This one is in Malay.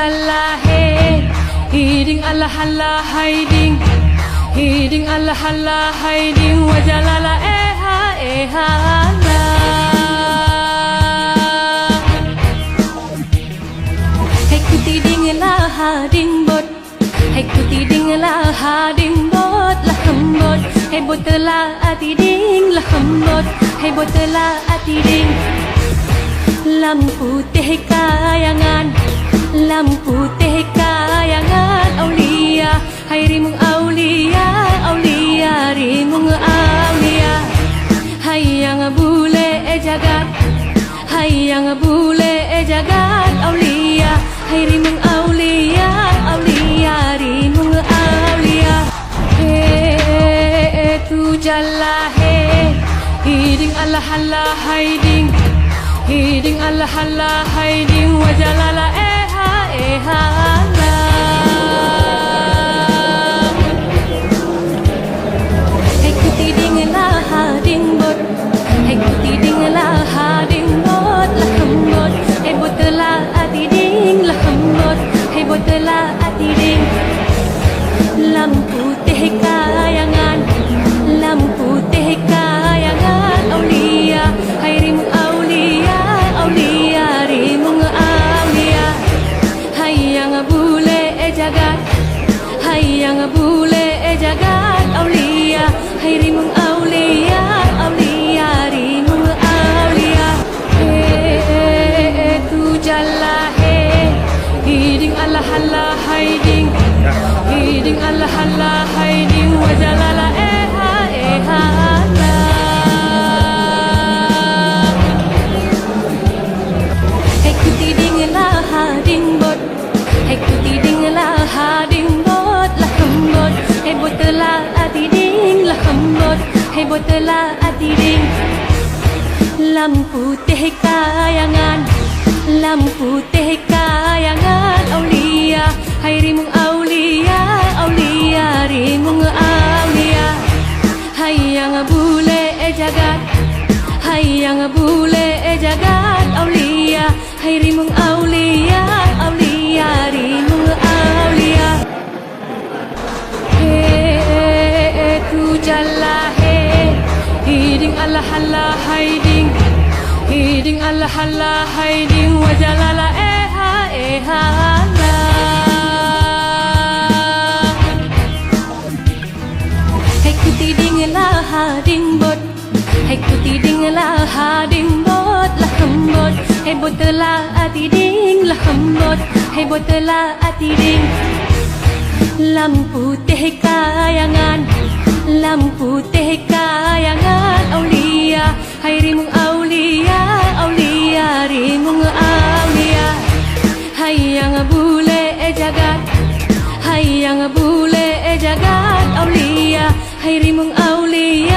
jalla hey hiding Allah Allah hiding hiding Allah Allah hiding wajalala eha la hey kuti ding la hading bot hey kuti ding la hading bot la hambot hey botla ati ding la hambot hey botla ati ding lampu teh kayangan lampu teh kayangan aulia hai rimung aulia aulia rimung aulia hai yang bule jagat hai yang bule jagat aulia hai rimung aulia aulia rimung aulia tu jalla he hiding Allah Allah hiding hiding Allah Allah hiding wajalala eha la hey kuti ding la hading bot hey kuti ding la hading bot la hambot hey botla ati ding la hambot hey botla ati ding lampu teh kayangan lampu teh kayangan aulia hai rimung aulia aulia rimung aulia hai yang bule jagat hai yang bule jagat aulia hai rimung aulia aulia rimung aulia tu jalla he hiding Allah Allah hiding hiding Allah Allah hiding wajalala eha la hey kuti ding la hading bot hey kuti ding la hading bot la hambot hey botla ati ding la hambot hey botla ati ding lampu teh kayangan lampu teh kayangan aulia hai rimung aulia aulia rimung aulia hai yang bule jagat hai yang bule jagat aulia hai rimung aulia aulia rimung aulia tu jalla he hiding Allah Allah hiding hiding Allah Allah hiding wajalala eha la hey kuti ding la hading bot hey kuti ding la hading bot la hambot hey botla ati ding la hambot hey botla ati ding lampu teh kayangan lampu teh kayangan aulia hai rimung aulia aulia rimung aulia hai yang bule jagat hai yang bule jagat aulia hai rimung aulia